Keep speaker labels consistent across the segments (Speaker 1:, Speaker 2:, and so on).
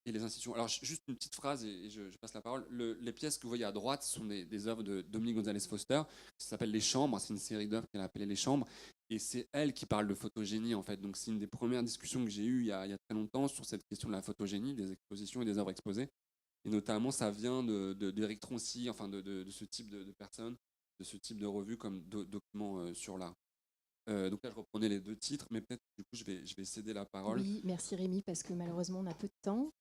Speaker 1: et les institutions. Alors, juste une petite phrase et je passe la parole. Les pièces que vous voyez à droite sont des œuvres de Dominique Gonzalez Foster. Ça s'appelle Les Chambres. C'est une série d'œuvres qu'elle a appelée Les Chambres. Et c'est elle qui parle de photogénie, en fait. Donc, c'est une des premières discussions que j'ai eues il y a très longtemps sur cette question de la photogénie, des expositions et des œuvres exposées. Et notamment, ça vient d'Éric Troncy, enfin, de ce type de personnes, de ce type de revue comme document sur l'art. Donc là, je reprenais les deux titres, mais peut-être, du coup, je vais céder la parole.
Speaker 2: Oui, merci Rémi, parce que malheureusement, on a peu de temps.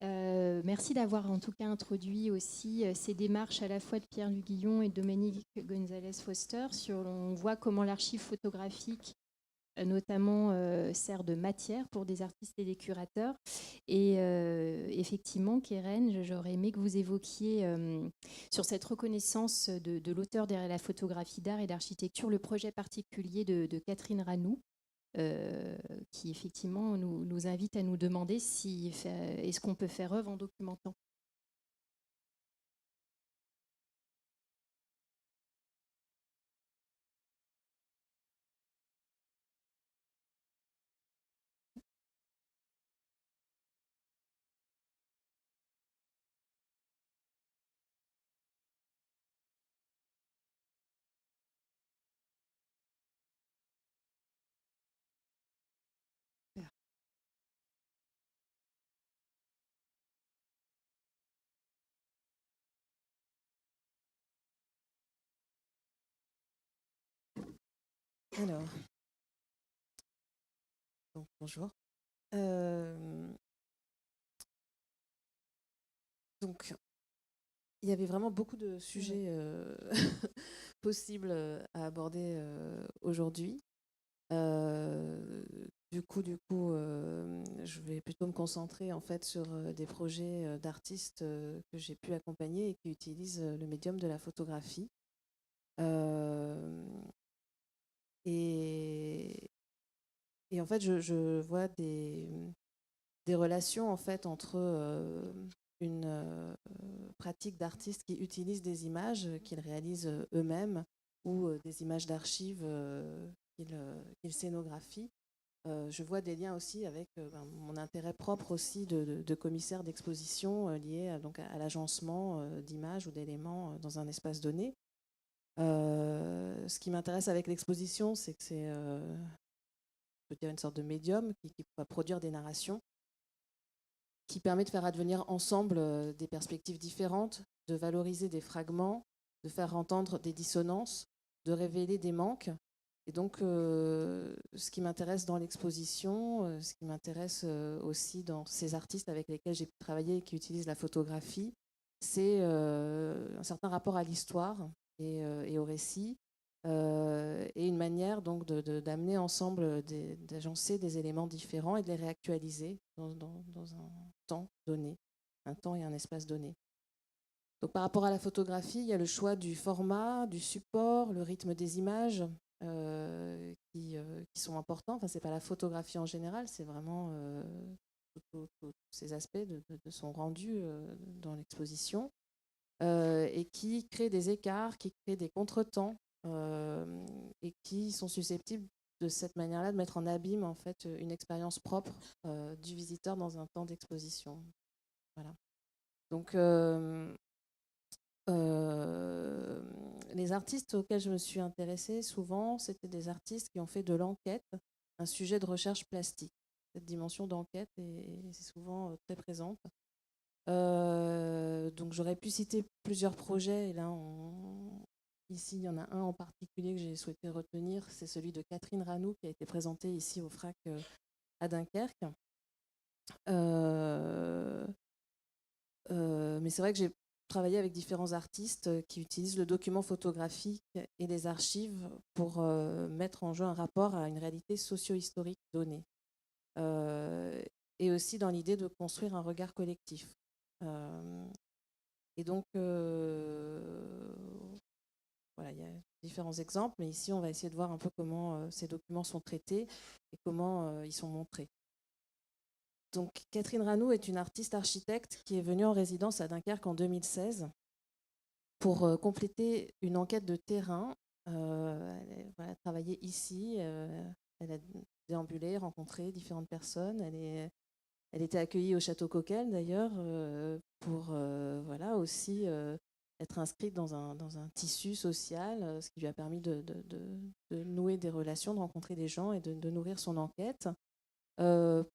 Speaker 2: Merci d'avoir en tout cas introduit aussi ces démarches à la fois de Pierre Luguillon et de Dominique Gonzalez Foster. On voit comment l'archive photographique notamment sert de matière pour des artistes et des curateurs. Et effectivement, Keren, j'aurais aimé que vous évoquiez sur cette reconnaissance de l'auteur derrière la photographie d'art et d'architecture le projet particulier de Catherine Ranoux, qui effectivement nous invite à nous demander si est-ce qu'on peut faire œuvre en documentant.
Speaker 3: Alors, donc, bonjour. Donc, il y avait vraiment beaucoup de sujets possibles à aborder aujourd'hui. Du coup, je vais plutôt me concentrer en fait sur des projets d'artistes que j'ai pu accompagner et qui utilisent le médium de la photographie. Et, et en fait, je vois des relations en fait entre une pratique d'artistes qui utilisent des images qu'ils réalisent eux-mêmes ou des images d'archives qu'ils scénographient. Je vois des liens aussi avec mon intérêt propre aussi de commissaire d'exposition lié donc à l'agencement d'images ou d'éléments dans un espace donné. Ce qui m'intéresse avec l'exposition, c'est que c'est peut dire une sorte de médium qui va produire des narrations, qui permet de faire advenir ensemble des perspectives différentes, de valoriser des fragments, de faire entendre des dissonances, de révéler des manques. Et donc, ce qui m'intéresse dans l'exposition, ce qui m'intéresse aussi dans ces artistes avec lesquels j'ai pu travailler et qui utilisent la photographie, c'est un certain rapport à l'histoire et au récit, et une manière donc d'amener ensemble, d'agencer des éléments différents et de les réactualiser dans un temps donné, un temps et un espace donné. Donc par rapport à la photographie, il y a le choix du format, du support, le rythme des images qui sont importants. Enfin, c'est pas la photographie en général, c'est vraiment tous ces aspects de son rendu dans l'exposition, et qui créent des écarts, qui créent des contretemps, et qui sont susceptibles de cette manière-là de mettre en abîme en fait une expérience propre du visiteur dans un temps d'exposition. Voilà. Donc les artistes auxquels je me suis intéressée, souvent, c'était des artistes qui ont fait de l'enquête un sujet de recherche plastique. Cette dimension d'enquête est souvent très présente. Donc j'aurais pu citer plusieurs projets, et là, ici, il y en a un en particulier que j'ai souhaité retenir, c'est celui de Catherine Ranoux qui a été présenté ici au FRAC à Dunkerque. Mais c'est vrai que j'ai travaillé avec différents artistes qui utilisent le document photographique et les archives pour mettre en jeu un rapport à une réalité socio-historique donnée. Et aussi dans l'idée de construire un regard collectif. Et donc, voilà, il y a différents exemples, mais ici, on va essayer de voir un peu comment ces documents sont traités et comment ils sont montrés. Donc, Catherine Ranoux est une artiste architecte qui est venue en résidence à Dunkerque en 2016 pour compléter une enquête de terrain. Elle a travaillé ici, elle a déambulé, rencontré différentes personnes. Elle est Elle était accueillie au château Coquel d'ailleurs pour voilà, aussi être inscrite dans un tissu social, ce qui lui a permis de nouer des relations, de rencontrer des gens et de nourrir son enquête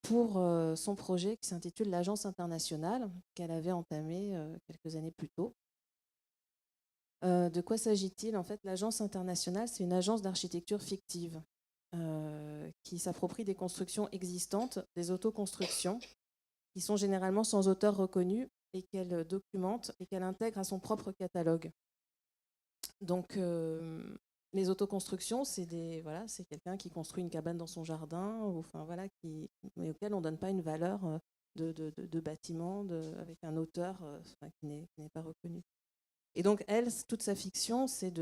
Speaker 3: pour son projet qui s'intitule l'Agence internationale, qu'elle avait entamé quelques années plus tôt. De quoi s'agit-il? En fait, l'Agence internationale, c'est une agence d'architecture fictive qui s'approprie des constructions existantes, des autoconstructions, qui sont généralement sans auteur reconnu et qu'elle documente et qu'elle intègre à son propre catalogue. Donc, les autoconstructions, c'est quelqu'un qui construit une cabane dans son jardin, ou, enfin, voilà, mais auquel on ne donne pas une valeur de bâtiment avec un auteur qui n'est pas reconnu. Et donc, elle, toute sa fiction, c'est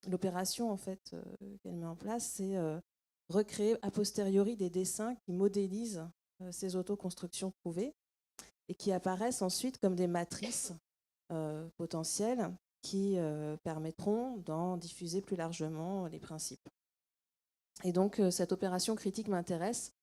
Speaker 3: l'opération en fait qu'elle met en place, c'est recréer a posteriori des dessins qui modélisent ces autoconstructions trouvées et qui apparaissent ensuite comme des matrices potentielles qui permettront d'en diffuser plus largement les principes. Et donc, cette opération critique m'intéresse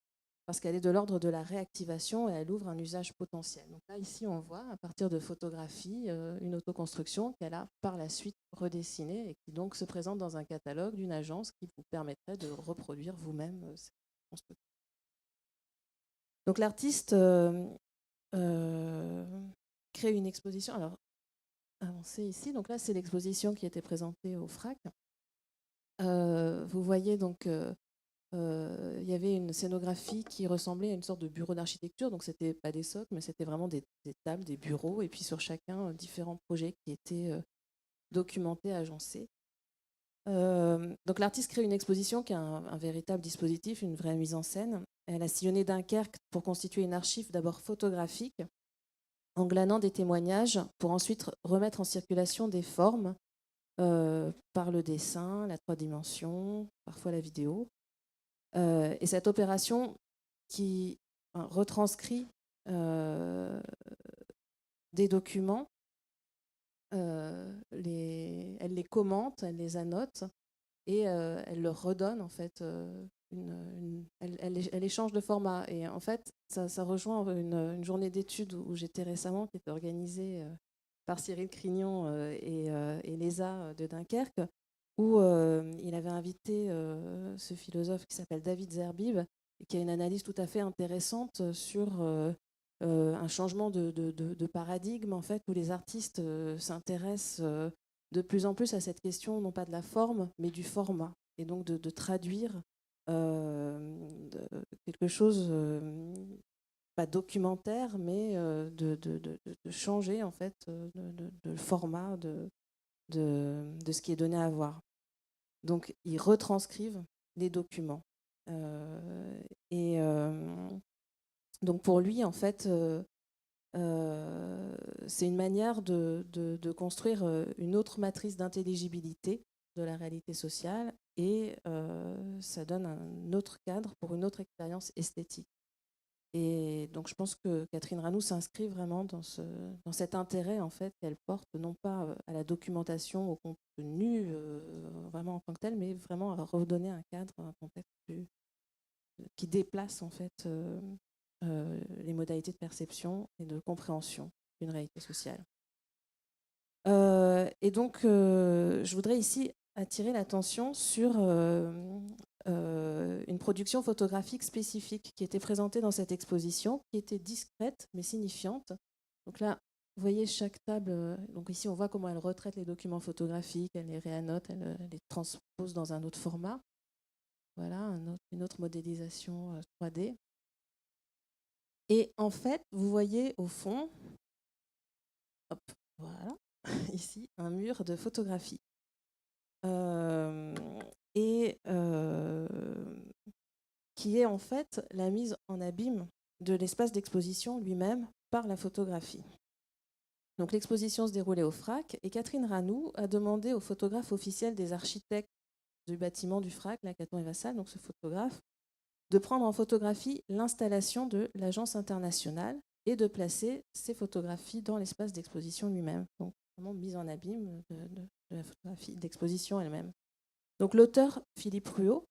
Speaker 3: parce qu'elle est de l'ordre de la réactivation et elle ouvre un usage potentiel. Donc là, ici, on voit, à partir de photographies, une autoconstruction qu'elle a par la suite redessinée et qui donc se présente dans un catalogue d'une agence qui vous permettrait de reproduire vous-même cette construction. Donc l'artiste crée une exposition. Alors, avancez ici. Donc là, c'est l'exposition qui était présentée au FRAC. Vous voyez donc... il y avait une scénographie qui ressemblait à une sorte de bureau d'architecture, donc c'était pas des socles, mais c'était vraiment des tables, des bureaux, et puis sur chacun, différents projets qui étaient documentés, agencés. Donc l'artiste crée une exposition qui a un véritable dispositif, une vraie mise en scène. Elle a sillonné Dunkerque pour constituer une archive d'abord photographique, en glanant des témoignages pour ensuite remettre en circulation des formes par le dessin, la 3 dimensions, parfois la vidéo. Et cette opération qui retranscrit des documents, elle les commente, elle les annote et elle leur redonne en fait, elle échange de format. Et en fait, ça rejoint une journée d'études où j'étais récemment, qui était organisée par Cyril Crignon et l'ESA de Dunkerque, où il avait invité ce philosophe qui s'appelle David Zerbib, et qui a une analyse tout à fait intéressante sur un changement de paradigme, en fait, où les artistes s'intéressent de plus en plus à cette question, non pas de la forme, mais du format, et donc de traduire quelque chose, pas documentaire, mais de changer, en fait, de format de ce qui est donné à voir. Donc, ils retranscrivent les documents. Donc, pour lui, en fait, c'est une manière de construire une autre matrice d'intelligibilité de la réalité sociale et ça donne un autre cadre pour une autre expérience esthétique. Et donc, je pense que Catherine Ranoux s'inscrit vraiment dans cet intérêt en fait qu'elle porte, non pas à la documentation, au contenu vraiment en tant que tel, mais vraiment à redonner un cadre, un contexte qui déplace en fait les modalités de perception et de compréhension d'une réalité sociale. Et donc, je voudrais ici attirer l'attention sur une production photographique spécifique qui était présentée dans cette exposition, qui était discrète mais signifiante. Donc là, vous voyez chaque table, donc ici on voit comment elle retraite les documents photographiques, elle les réannote, elle les transpose dans un autre format. Voilà, une autre modélisation 3D. Et en fait, vous voyez au fond, hop, voilà, ici, un mur de photographie. Qui est en fait la mise en abîme de l'espace d'exposition lui-même par la photographie. Donc l'exposition se déroulait au FRAC et Catherine Ranoux a demandé au photographe officiel des architectes du bâtiment du FRAC, la Caton et Vassal, donc ce photographe, de prendre en photographie l'installation de l'agence internationale et de placer ces photographies dans l'espace d'exposition lui-même. Donc vraiment mise en abîme de la photographie d'exposition elle-même. Donc l'auteur, Philippe Ruot,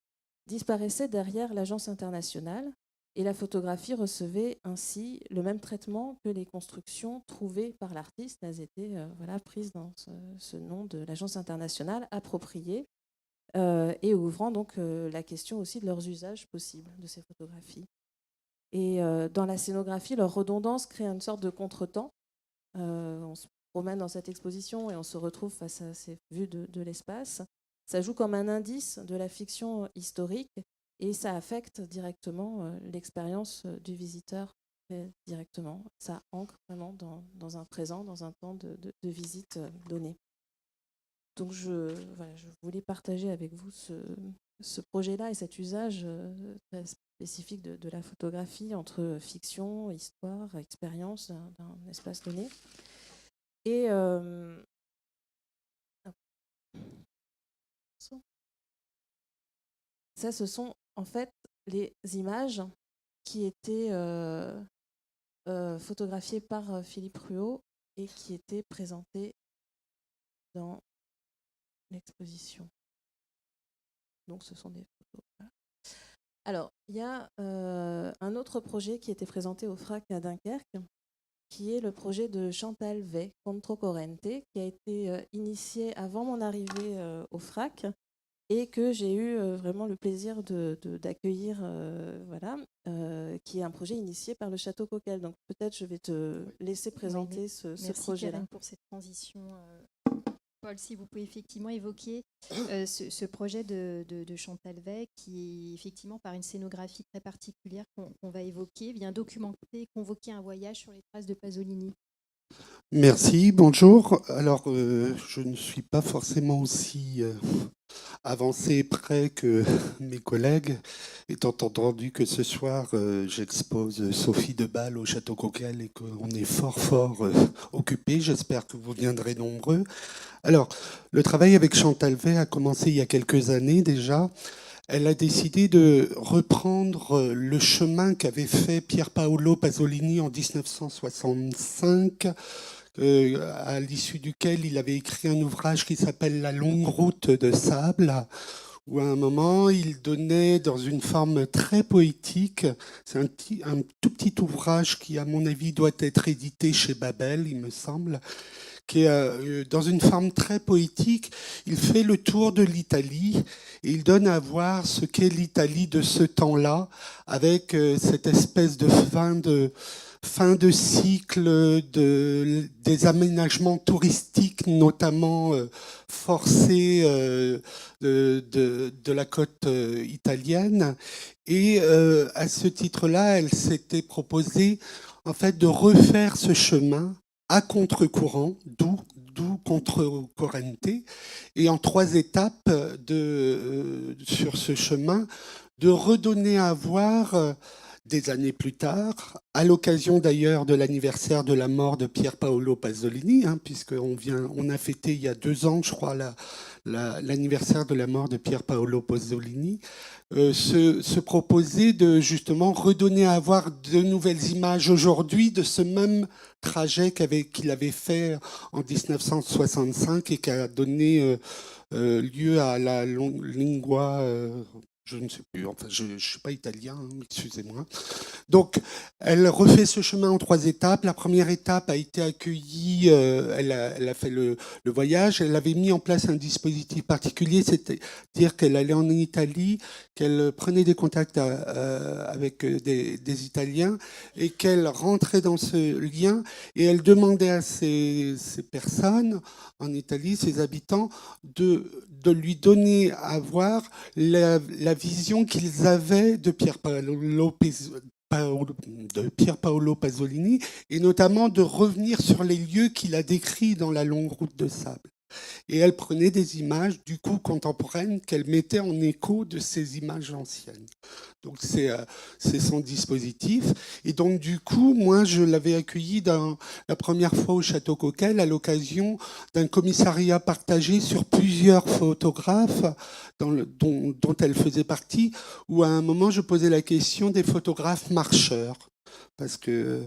Speaker 3: disparaissait derrière l'agence internationale Et la photographie recevait ainsi le même traitement que les constructions trouvées par l'artiste. Elles étaient prises dans ce nom de l'agence internationale appropriée et ouvrant donc la question aussi de leurs usages possibles de ces photographies. Et dans la scénographie, leur redondance crée une sorte de contretemps. On se promène dans cette exposition et on se retrouve face à ces vues de l'espace. Ça joue comme un indice de la fiction historique et ça affecte directement l'expérience du visiteur directement. Ça ancre vraiment dans un présent, dans un temps de visite donné. Donc je voulais partager avec vous ce projet-là et cet usage très spécifique de la photographie entre fiction, histoire, expérience d'un espace donné. Et ça, ce sont en fait les images qui étaient photographiées par Philippe Ruot et qui étaient présentées dans l'exposition. Donc ce sont des photos. Voilà. Alors, il y a un autre projet qui était présenté au FRAC à Dunkerque, qui est le projet de Chantal Vey, Controcorrente, qui a été initié avant mon arrivée au FRAC et que j'ai eu vraiment le plaisir d'accueillir, qui est un projet initié par le Château Coquel. Donc peut-être je vais te laisser présenter ce projet-là.
Speaker 2: Merci pour cette transition. Paul, si vous pouvez effectivement évoquer ce projet de Chantal Vey qui, effectivement, par une scénographie très particulière qu'on va évoquer, vient documenter, convoquer un voyage sur les traces de Pasolini.
Speaker 4: Merci, bonjour. Alors, je ne suis pas forcément aussi avancé près que mes collègues, étant entendu que ce soir, j'expose Sophie de Bâle au Château Coquel et qu'on est fort occupé. J'espère que vous viendrez nombreux. Alors, le travail avec Chantal Vey a commencé il y a quelques années déjà. Elle a décidé de reprendre le chemin qu'avait fait Pier Paolo Pasolini en 1965, à l'issue duquel il avait écrit un ouvrage qui s'appelle La longue route de sable, où à un moment, il donnait dans une forme très poétique, c'est un tout petit ouvrage qui, à mon avis, doit être édité chez Babel, il me semble, qui est dans une forme très poétique. Il fait le tour de l'Italie et il donne à voir ce qu'est l'Italie de ce temps-là, avec cette espèce de fin de cycle des aménagements touristiques, notamment forcés de la côte italienne. Et à ce titre-là, elle s'était proposée en fait de refaire ce chemin à contre-courant, d'où Controcorrente, et en 3 étapes sur ce chemin, de redonner à voir des années plus tard, à l'occasion d'ailleurs de l'anniversaire de la mort de Pier Paolo Pasolini, puisqu'on a fêté il y a 2 ans, je crois, l'anniversaire de la mort de Pier Paolo Pasolini, se proposer de justement redonner à voir de nouvelles images aujourd'hui de ce même trajet qu'il avait fait en 1965 et qui a donné lieu à la lingua... je ne sais plus, enfin je ne suis pas italien, excusez-moi. Donc, elle refait ce chemin en 3 étapes. La première étape a été accueillie, elle a fait le voyage, elle avait mis en place un dispositif particulier, c'est-à-dire qu'elle allait en Italie, qu'elle prenait des contacts avec des Italiens et qu'elle rentrait dans ce lien et elle demandait à ces personnes en Italie, ces habitants, de lui donner à voir la vision qu'ils avaient de Pier Paolo Pasolini, et notamment de revenir sur les lieux qu'il a décrits dans La longue route de sable. Et elle prenait des images, du coup, contemporaines, qu'elle mettait en écho de ces images anciennes. Donc, c'est son dispositif. Et donc, du coup, moi, je l'avais accueillie la première fois au Château Coquel à l'occasion d'un commissariat partagé sur plusieurs photographes dont elle faisait partie, où à un moment, je posais la question des photographes marcheurs. parce que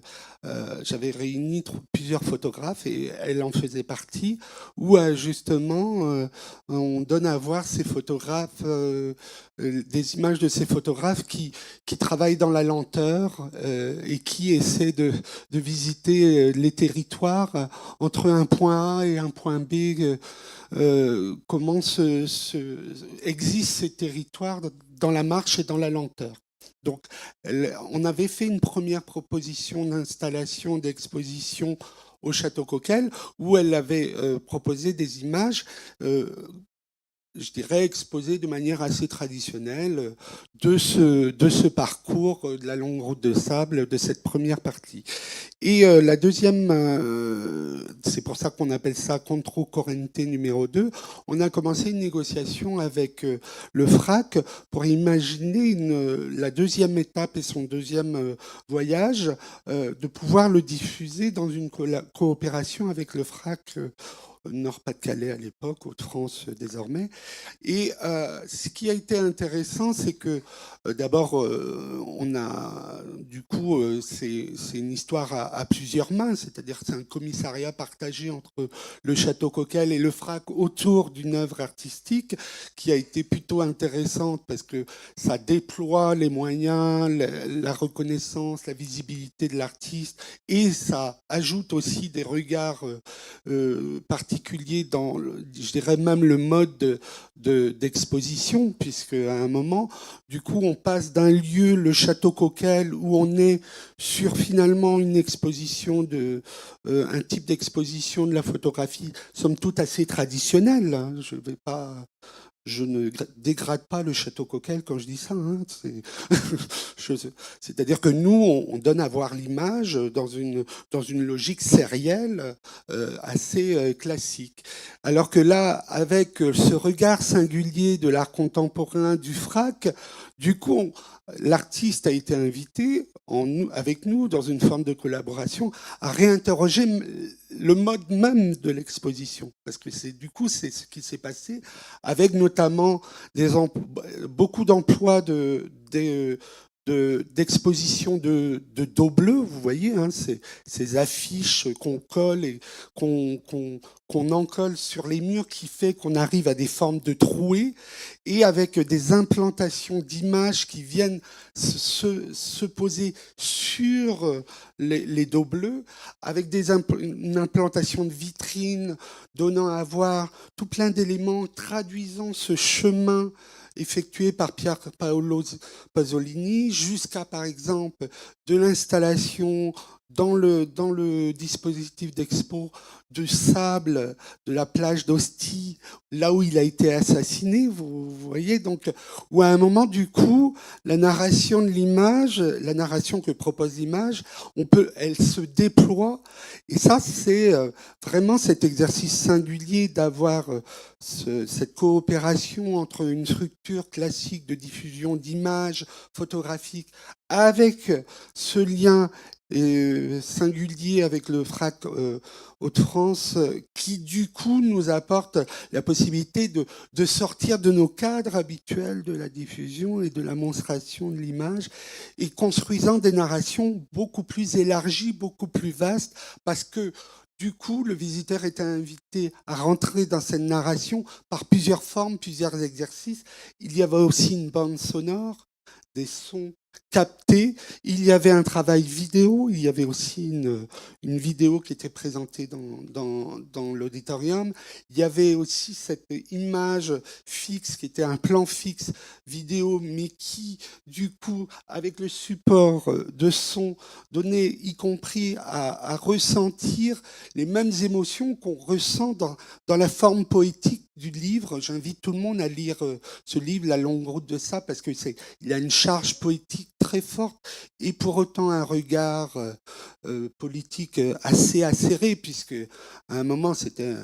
Speaker 4: j'avais réuni plusieurs photographes et elle en faisait partie, où justement on donne à voir ces photographes, des images de ces photographes qui travaillent dans la lenteur et qui essaient de visiter les territoires entre un point A et un point B. Comment existent ces territoires dans la marche et dans la lenteur. Donc, on avait fait une première proposition d'installation, d'exposition au Château Coquel, où elle avait proposé des images, je dirais, exposées de manière assez traditionnelle de ce parcours de la longue route de sable, de cette première partie. Et la deuxième, c'est pour ça qu'on appelle ça Contro Corrente numéro 2, on a commencé une négociation avec le FRAC pour imaginer la deuxième étape et son deuxième voyage, de pouvoir le diffuser dans une coopération avec le FRAC Nord-Pas-de-Calais à l'époque, Hauts-de-France désormais. Et ce qui a été intéressant, c'est que d'abord, on a, du coup, c'est une histoire à plusieurs mains, c'est-à-dire que c'est un commissariat partagé entre le Château Coquel et le FRAC autour d'une œuvre artistique qui a été plutôt intéressante parce que ça déploie les moyens, la reconnaissance, la visibilité de l'artiste et ça ajoute aussi des regards particulier dans, je dirais même le mode d'exposition, puisque à un moment, du coup, on passe d'un lieu, le Château Coquel, où on est sur finalement une exposition un type d'exposition de la photographie, somme toute assez traditionnelle. Hein. Je ne dégrade pas le Château Coquel quand je dis ça. Hein. C'est-à-dire que nous, on donne à voir l'image dans une logique sérielle assez classique. Alors que là, avec ce regard singulier de l'art contemporain du FRAC, du coup, l'artiste a été invité avec nous dans une forme de collaboration à réinterroger le mode même de l'exposition, parce que c'est ce qui s'est passé avec notamment beaucoup d'emplois d'exposition de dos bleus, vous voyez, hein, ces affiches qu'on colle et qu'on encolle sur les murs qui fait qu'on arrive à des formes de trouées et avec des implantations d'images qui viennent se poser sur les dos bleus, avec une implantation de vitrines donnant à voir tout plein d'éléments traduisant ce chemin effectué par Pier Paolo Pasolini, jusqu'à, par exemple, de l'installation dans le dispositif d'expo de sable de la plage d'Ostie, là où il a été assassiné, vous voyez, donc, où à un moment, du coup, la narration de l'image, la narration que propose l'image, elle se déploie, et ça, c'est vraiment cet exercice singulier d'avoir cette coopération entre une structure classique de diffusion d'images photographiques avec ce lien singulier avec le FRAC Hauts-de-France qui du coup nous apporte la possibilité de sortir de nos cadres habituels de la diffusion et de la monstration de l'image et construisant des narrations beaucoup plus élargies, beaucoup plus vastes, parce que du coup, le visiteur était invité à rentrer dans cette narration par plusieurs formes, plusieurs exercices. Il y avait aussi une bande sonore, des sons captés. Il y avait un travail vidéo. Il y avait aussi une vidéo qui était présentée dans l'auditorium. Il y avait aussi cette image fixe qui était un plan fixe vidéo, mais qui, du coup, avec le support de son, donnait y compris à ressentir les mêmes émotions qu'on ressent dans la forme poétique du livre. J'invite tout le monde à lire ce livre, La longue route de sable, parce qu'il a une charge poétique très forte et pour autant un regard politique assez acéré, puisque à un moment c'était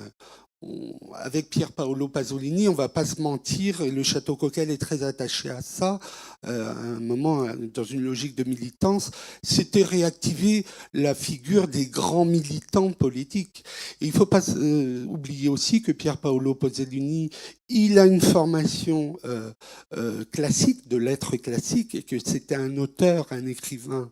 Speaker 4: avec Pier Paolo Pasolini, on ne va pas se mentir, et le Château Coquel est très attaché à ça, à un moment, dans une logique de militance, c'était réactiver la figure des grands militants politiques. Et il ne faut pas oublier aussi que Pier Paolo Pasolini, il a une formation classique, de lettres classiques, et que c'était un auteur, un écrivain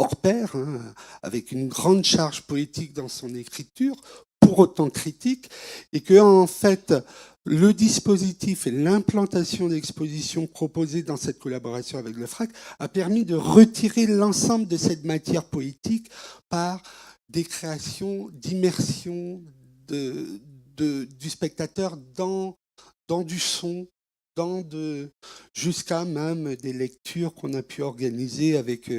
Speaker 4: hors pair, hein, avec une grande charge poétique dans son écriture, pour autant critique, et que en fait, le dispositif et l'implantation d'exposition proposée dans cette collaboration avec le FRAC a permis de retirer l'ensemble de cette matière poétique par des créations d'immersion du spectateur dans du son, jusqu'à même des lectures qu'on a pu organiser avec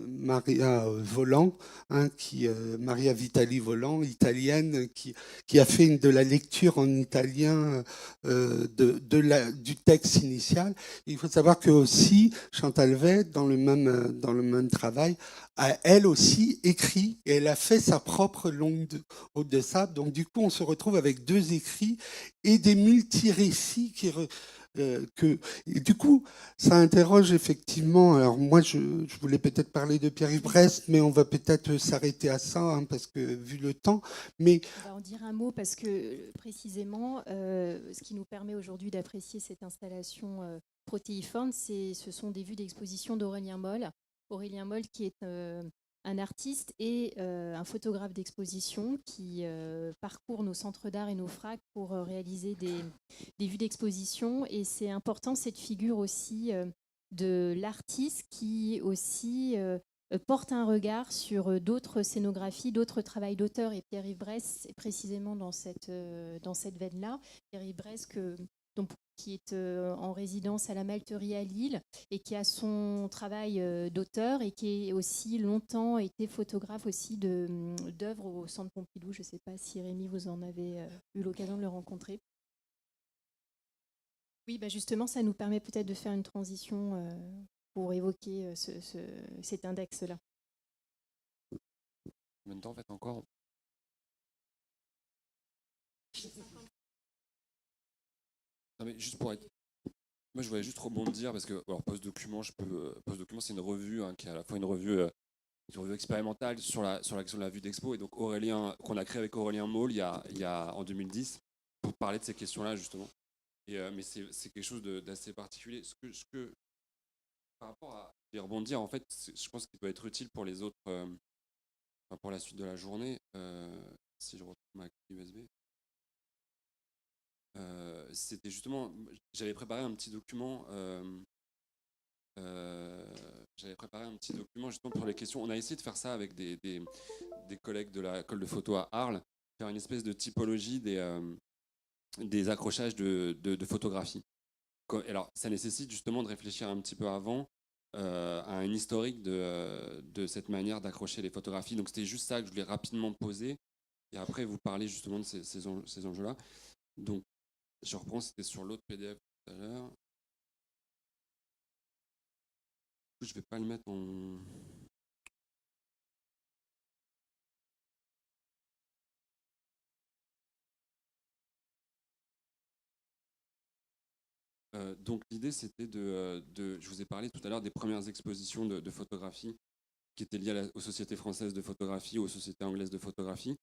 Speaker 4: Maria Volant, hein, Maria Vitali Volant, italienne, qui a fait de la lecture en italien du texte initial. Il faut savoir que aussi Chantal Veit, dans le même travail, a elle aussi écrit et elle a fait sa propre longue route de sable. Donc du coup, on se retrouve avec 2 écrits et des multi-récits et du coup, ça interroge effectivement. Alors moi, je voulais peut-être parler de Pierre-Yves Brest, mais on va peut-être s'arrêter à ça, hein, parce que vu le temps. Mais
Speaker 2: on va en dire un mot parce que précisément, ce qui nous permet aujourd'hui d'apprécier cette installation protéiforme, ce sont des vues d'exposition d'Aurélien Moll. Aurélien Moll, qui est un artiste et un photographe d'exposition qui parcourt nos centres d'art et nos FRAC pour réaliser des vues d'exposition. Et c'est important, cette figure aussi de l'artiste qui aussi porte un regard sur d'autres scénographies, d'autres travails d'auteur. Et Pierre-Yves Brest, c'est précisément dans cette veine-là. Pierre-Yves Brest, qui est en résidence à la Malterie à Lille et qui a son travail d'auteur et qui a aussi longtemps été photographe aussi d'œuvres au Centre Pompidou. Je ne sais pas si Rémi, vous en avez eu l'occasion de le rencontrer. Oui, bah justement, ça nous permet peut-être de faire une transition pour évoquer cet index-là.
Speaker 1: Combien de temps en fait encore? Non, mais juste pour être... Moi, je voulais juste rebondir parce que Post-Document, Post-Document, c'est une revue, hein, qui est à la fois une revue expérimentale sur la question de la vue d'expo, et donc qu'on a créé avec Aurélien Moll il y a en 2010 pour parler de ces questions-là justement. Mais c'est quelque chose d'assez particulier. Ce que par rapport à y rebondir, en fait, je pense qu'il doit être utile pour les autres, pour la suite de la journée. Si je retrouve ma clé USB. C'était justement, j'avais préparé un petit document. Justement pour les questions. On a essayé de faire ça avec des collègues de l'école de photo à Arles, faire une espèce de typologie des accrochages de photographie. Alors, ça nécessite justement de réfléchir un petit peu avant à un historique de cette manière d'accrocher les photographies. Donc, c'était juste ça que je voulais rapidement poser. Et après, vous parlez justement de ces enjeux-là. Donc, je reprends, c'était sur l'autre PDF tout à l'heure. Je ne vais pas le mettre en... Donc l'idée, c'était je vous ai parlé tout à l'heure des premières expositions de photographie qui étaient liées aux sociétés françaises de photographie ou aux sociétés anglaises de photographie.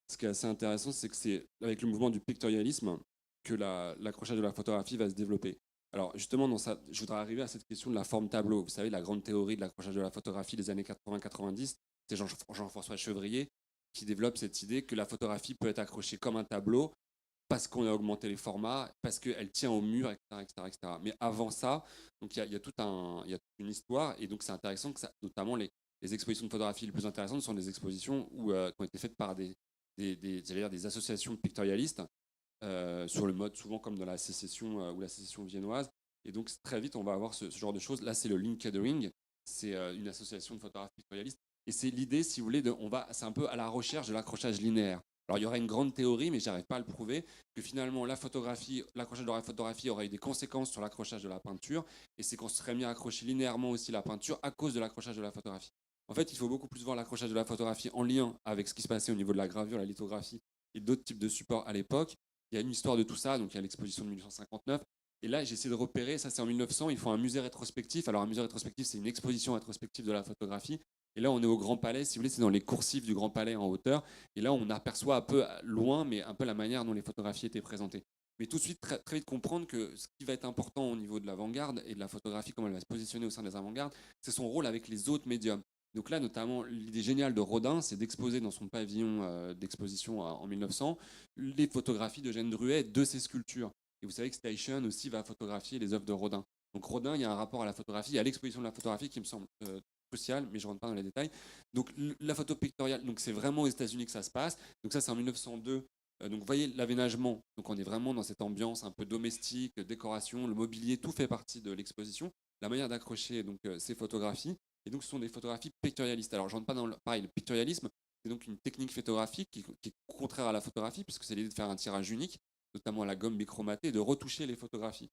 Speaker 1: Ce qui est assez intéressant, c'est que c'est avec le mouvement du pictorialisme que l'accrochage de la photographie va se développer. Alors justement, je voudrais arriver à cette question de la forme tableau. Vous savez, la grande théorie de l'accrochage de la photographie des années 80-90, c'est Jean-François Chevrier qui développe cette idée que la photographie peut être accrochée comme un tableau parce qu'on a augmenté les formats, parce qu'elle tient au mur, etc. Mais avant ça, donc il y a toute une histoire, et donc c'est intéressant que notamment les expositions de photographie les plus intéressantes sont des expositions qui ont été faites par des associations pictorialistes, sur le mode souvent comme dans la sécession ou la sécession viennoise. Et donc très vite, on va avoir ce genre de choses. Là, c'est le Linkadering, c'est une association de photographes pictorialistes. Et c'est l'idée, si vous voulez, c'est un peu à la recherche de l'accrochage linéaire. Alors, il y aurait une grande théorie, mais je n'arrive pas à le prouver, que finalement, l'accrochage de la photographie aurait eu des conséquences sur l'accrochage de la peinture, et c'est qu'on serait mis à accrocher linéairement aussi la peinture à cause de l'accrochage de la photographie. En fait, il faut beaucoup plus voir l'accrochage de la photographie en lien avec ce qui se passait au niveau de la gravure, la lithographie et d'autres types de supports à l'époque. Il y a une histoire de tout ça, donc il y a l'exposition de 1859. Et là, j'ai essayé de repérer, ça c'est en 1900, il faut un musée rétrospectif. Alors un musée rétrospectif, c'est une exposition rétrospective de la photographie. Et là, on est au Grand Palais, si vous voulez, c'est dans les coursifs du Grand Palais en hauteur. Et là, on aperçoit un peu loin, mais un peu la manière dont les photographies étaient présentées. mais tout de suite, très, très vite comprendre que ce qui va être important au niveau de l'avant-garde et de la photographie, comment elle va se positionner au sein des avant-gardes, c'est son rôle avec les autres médiums. Donc là, notamment, l'idée géniale de Rodin, c'est d'exposer dans son pavillon d'exposition en 1900 les photographies d'Eugène Druet de ses sculptures. Et vous savez que Station aussi va photographier les œuvres de Rodin. Donc Rodin, il y a un rapport à la photographie, à l'exposition de la photographie qui me semble crucial, mais je ne rentre pas dans les détails. Donc la photo pictoriale, donc c'est vraiment aux États-Unis que ça se passe. Donc ça, c'est en 1902. Donc vous voyez l'avénagement. Donc on est vraiment dans cette ambiance un peu domestique, décoration, le mobilier, tout fait partie de l'exposition. La manière d'accrocher donc ces photographies. Et donc ce sont des photographies pictorialistes. Alors je rentre pas dans pareil, le pictorialisme, c'est donc une technique photographique qui est contraire à la photographie, puisque c'est l'idée de faire un tirage unique, notamment à la gomme bichromatée, et de retoucher les photographies.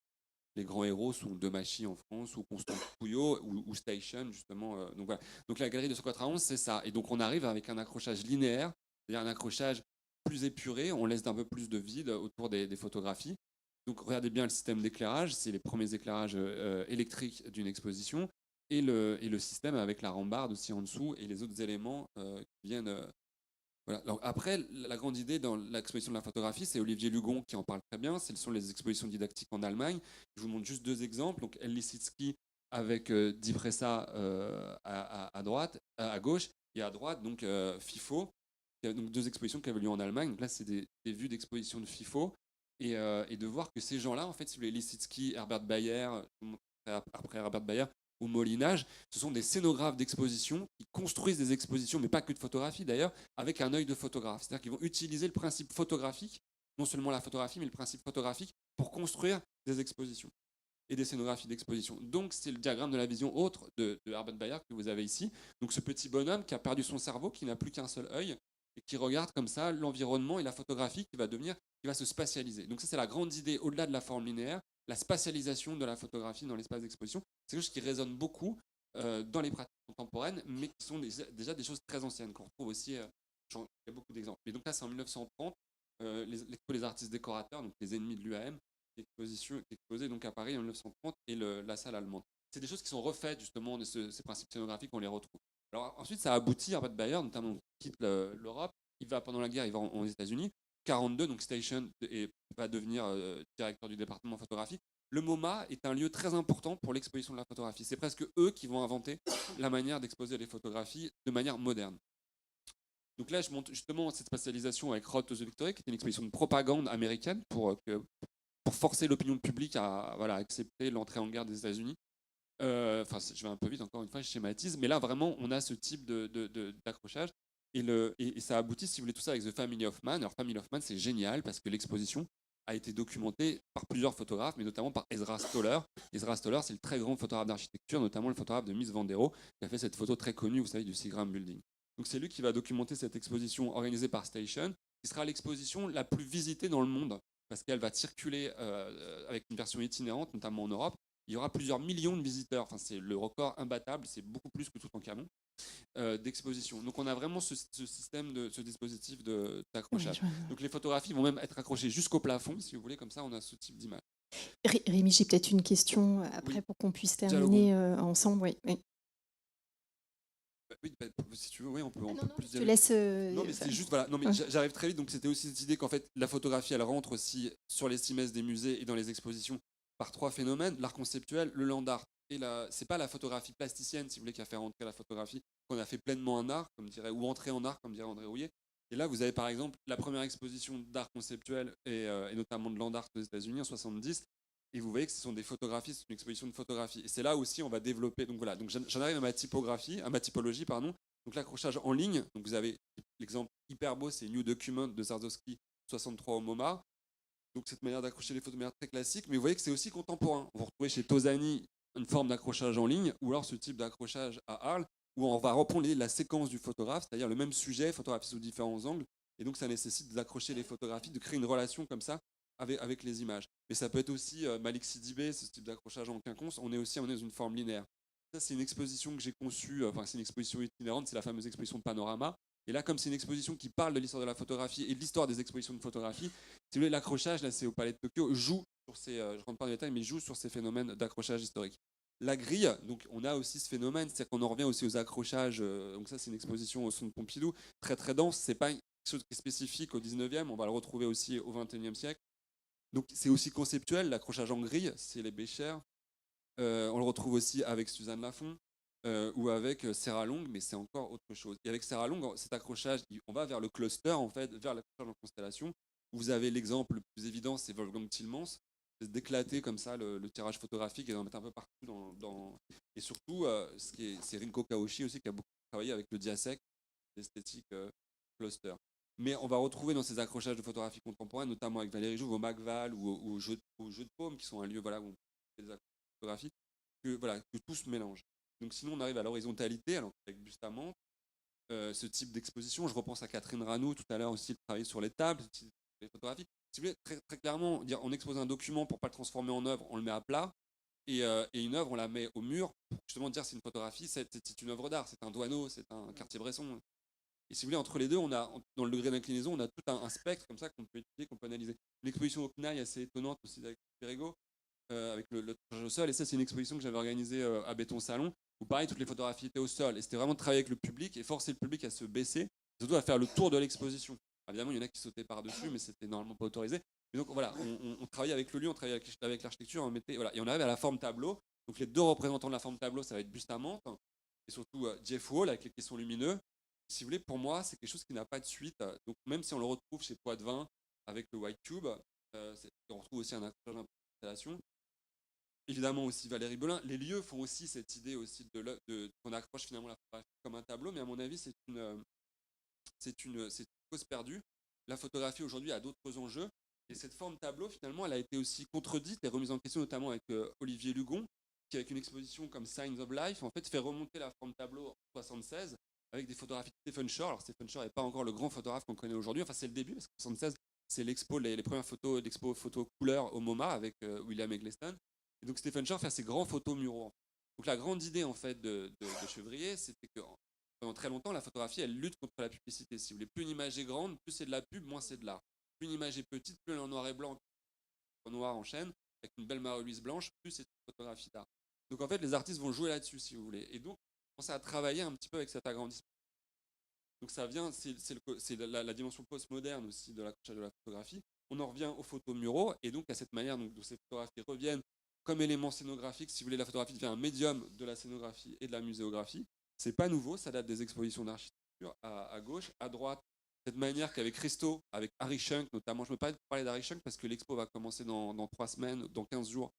Speaker 1: Les grands héros sont Demachy en France, ou Constant Pouillot, ou Station, justement. Donc voilà. Donc la galerie de 191, c'est ça. Et donc on arrive avec un accrochage linéaire, c'est-à-dire un accrochage plus épuré, on laisse un peu plus de vide autour des photographies. Donc regardez bien le système d'éclairage, c'est les premiers éclairages électriques d'une exposition, et le système avec la rambarde aussi en dessous, et les autres éléments qui viennent... Voilà. Alors après, la grande idée dans l'exposition de la photographie, c'est Olivier Lugon qui en parle très bien. Ce sont les expositions didactiques en Allemagne. Je vous montre juste deux exemples. Donc, El Lissitzky avec Di Pressa à droite, à gauche, et à droite, donc FIFO. Il y a donc deux expositions qui avaient lieu en Allemagne. Donc là, c'est des vues d'exposition de FIFO. Et de voir que ces gens-là, en fait, si vous voulez, Lissitzky, Herbert Bayer, après Herbert Bayer, ou Molinage, ce sont des scénographes d'exposition qui construisent des expositions, mais pas que de photographie d'ailleurs, avec un œil de photographe. C'est-à-dire qu'ils vont utiliser le principe photographique, non seulement la photographie, mais le principe photographique pour construire des expositions et des scénographies d'exposition. Donc c'est le diagramme de la vision autre de Herbert Bayer que vous avez ici. Donc ce petit bonhomme qui a perdu son cerveau, qui n'a plus qu'un seul œil, et qui regarde comme ça l'environnement et la photographie qui va se spatialiser. Donc ça, c'est la grande idée au-delà de la forme linéaire, la spatialisation de la photographie dans l'espace d'exposition. C'est quelque chose qui résonne beaucoup dans les pratiques contemporaines, mais qui sont déjà des choses très anciennes, qu'on retrouve aussi, il y a beaucoup d'exemples. Et donc là, c'est en 1930, l'expo des artistes décorateurs, donc les ennemis de l'UAM, qui est exposée donc à Paris en 1930, et la salle allemande. C'est des choses qui sont refaites justement de ces principes scénographiques, on les retrouve. Alors ensuite, ça aboutit, Herbert Bayer, notamment, quitte l'Europe, il va pendant la guerre, il va aux États-Unis, 42, donc Station va devenir directeur du département photographie. Le MoMA est un lieu très important pour l'exposition de la photographie. C'est presque eux qui vont inventer la manière d'exposer les photographies de manière moderne. Donc là, je montre justement cette spatialisation avec Road to the Victory, qui était une exposition de propagande américaine pour forcer l'opinion publique à accepter l'entrée en guerre des États-Unis. Enfin, je vais un peu vite, encore une fois, je schématise, mais là, vraiment, on a ce type d'accrochage. Et ça aboutit, si vous voulez, tout ça avec The Family of Man. Alors, Family of Man, c'est génial parce que l'exposition a été documentée par plusieurs photographes, mais notamment par Ezra Stoller. Ezra Stoller, c'est le très grand photographe d'architecture, notamment le photographe de Mies van der Rohe, qui a fait cette photo très connue, vous savez, du Seagram Building. Donc, c'est lui qui va documenter cette exposition organisée par Station, qui sera l'exposition la plus visitée dans le monde, parce qu'elle va circuler avec une version itinérante, notamment en Europe. Il y aura plusieurs millions de visiteurs. Enfin, c'est le record imbattable, c'est beaucoup plus que Toutankhamon d'exposition. Donc on a vraiment ce système, ce dispositif d'accrochage. Donc les photographies vont même être accrochées jusqu'au plafond, si vous voulez, comme ça on a ce type d'image.
Speaker 2: Rémi, j'ai peut-être une question après pour qu'on puisse terminer ensemble. Oui.
Speaker 1: Oui, si tu veux, oui, on peut.
Speaker 2: Non,
Speaker 1: plus
Speaker 2: je te laisse.
Speaker 1: Non, mais c'est juste, voilà. Non, mais j'arrive très vite. Donc, c'était aussi cette idée qu'en fait, la photographie, elle rentre aussi sur les cimaises des musées et dans les expositions par trois phénomènes l'art conceptuel, le land art et c'est pas la photographie plasticienne, si vous voulez, qui a fait rentrer la photographie, qu'on a fait pleinement en art, comme dirait, ou entrer en art, comme dirait André Rouillet. Et là, vous avez par exemple la première exposition d'art conceptuel et notamment de land art aux États-Unis en 70. Et vous voyez que ce sont des photographies, c'est une exposition de photographie. Et c'est là aussi on va développer. Donc voilà, donc j'en arrive à ma typologie, pardon. Donc l'accrochage en ligne. Donc vous avez l'exemple hyper beau, c'est New Document de Zarzowski, 63 au MoMA. Donc cette manière d'accrocher les photos de manière très classique. Mais vous voyez que c'est aussi contemporain. Vous retrouvez chez Tosani une forme d'accrochage en ligne, ou alors ce type d'accrochage à Arles, où on va reprendre la séquence du photographe, c'est-à-dire le même sujet, photographie sous différents angles. Et donc ça nécessite d'accrocher les photographies, de créer une relation comme ça avec les images. Mais ça peut être aussi Malik Sidibé, ce type d'accrochage en quinconce, on est dans une forme linéaire. Ça, c'est une exposition que j'ai conçue, c'est une exposition itinérante, c'est la fameuse exposition de Panorama. Et là, comme c'est une exposition qui parle de l'histoire de la photographie et de l'histoire des expositions de photographie, si vous voulez, l'accrochage, là, c'est au Palais de Tokyo, joue sur ces, je ne rentre pas dans les détails, mais joue sur ces phénomènes d'accrochage historique. La grille, donc on a aussi ce phénomène, c'est-à-dire qu'on en revient aussi aux accrochages. Donc ça, c'est une exposition au Centre Pompidou, très très dense. C'est pas quelque chose qui est spécifique au 19e, on va le retrouver aussi au 21e siècle. Donc c'est aussi conceptuel, l'accrochage en grille, c'est les Bécher. On le retrouve aussi avec Suzanne Lafont ou avec Sarah Long, mais c'est encore autre chose. Et avec Sarah Long, cet accrochage, on va vers le cluster, en fait, vers l'accrochage en constellation. Vous avez l'exemple le plus évident, c'est Wolfgang Tillmans, c'est d'éclater comme ça le tirage photographique et d'en mettre un peu partout. Et surtout, c'est Rinko Kaoshi aussi qui a beaucoup travaillé avec le Diasec, l'esthétique cluster. Mais on va retrouver dans ces accrochages de photographie contemporaine, notamment avec Valérie Jouve, au Magval ou au jeu de paume, qui sont un lieu où on fait des accrochages photographiques, que tout se mélange. Donc sinon, on arrive à l'horizontalité, alors avec Bustamante, ce type d'exposition. Je repense à Catherine Rano tout à l'heure aussi, de travailler sur les tables, les photographies. Si vous voulez, très, très clairement, on expose un document pour ne pas le transformer en œuvre, on le met à plat. Et une œuvre, on la met au mur pour justement dire c'est une photographie, c'est une œuvre d'art, c'est un Doisneau, c'est un Cartier-Bresson. Et si vous voulez, entre les deux, dans le degré d'inclinaison, on a tout un spectre comme ça qu'on peut étudier, qu'on peut analyser. Une exposition au CNAI assez étonnante aussi avec Perego, avec le au sol. Et ça, c'est une exposition que j'avais organisée à Béton Salon, où pareil, toutes les photographies étaient au sol. Et c'était vraiment de travailler avec le public et forcer le public à se baisser, surtout à faire le tour de l'exposition. Évidemment, il y en a qui sautaient par-dessus, mais c'était normalement pas autorisé. Et donc voilà, on travaillait avec le lieu, on travaillait avec l'architecture, et on arrive à la forme tableau. Donc les deux représentants de la forme tableau, ça va être Bustamante et surtout Jeff Wall avec les caissons lumineux. Si vous voulez, pour moi, c'est quelque chose qui n'a pas de suite. Donc même si on le retrouve chez Poitvin avec le White Cube, on retrouve aussi un accrochage d'installation. Évidemment aussi Valérie Belin. Les lieux font aussi cette idée aussi qu'on accroche finalement la photographie comme un tableau, mais à mon avis, c'est une cause perdue. La photographie aujourd'hui a d'autres enjeux. Et cette forme tableau, finalement, elle a été aussi contredite et remise en question, notamment avec Olivier Lugon, qui, avec une exposition comme Signs of Life, en fait, fait remonter la forme tableau en 1976 avec des photographies de Stephen Shore. Alors, Stephen Shore n'est pas encore le grand photographe qu'on connaît aujourd'hui. Enfin, c'est le début, parce que 1976, c'est l'expo, les premières photos, l'expo photo couleur au MoMA avec William Eggleston. Et donc, Stephen Shore fait ses grands photos muraux. Donc, la grande idée, en fait, de Chevrier, c'était que pendant très longtemps, la photographie, elle lutte contre la publicité. Si vous voulez, plus une image est grande, plus c'est de la pub, moins c'est de l'art. Plus une image est petite, plus elle est en noir et blanc, en noir en chaîne, avec une belle Marie-Louise blanche, plus c'est une photographie d'art. Donc en fait, les artistes vont jouer là-dessus, si vous voulez. Et donc, on commence à travailler un petit peu avec cet agrandissement. Donc ça vient, c'est la dimension postmoderne aussi de l'accrochage de la photographie. On en revient aux photos muraux, et donc à cette manière dont ces photographies reviennent comme élément scénographique. Si vous voulez, la photographie devient un médium de la scénographie et de la muséographie. C'est pas nouveau, ça date des expositions d'architecture à gauche, à droite. Cette manière qu'avec Christo, avec Harry Shunk notamment, je ne veux pas parler d'Harry Shunk parce que l'expo va commencer dans 3 semaines, dans 15 jours.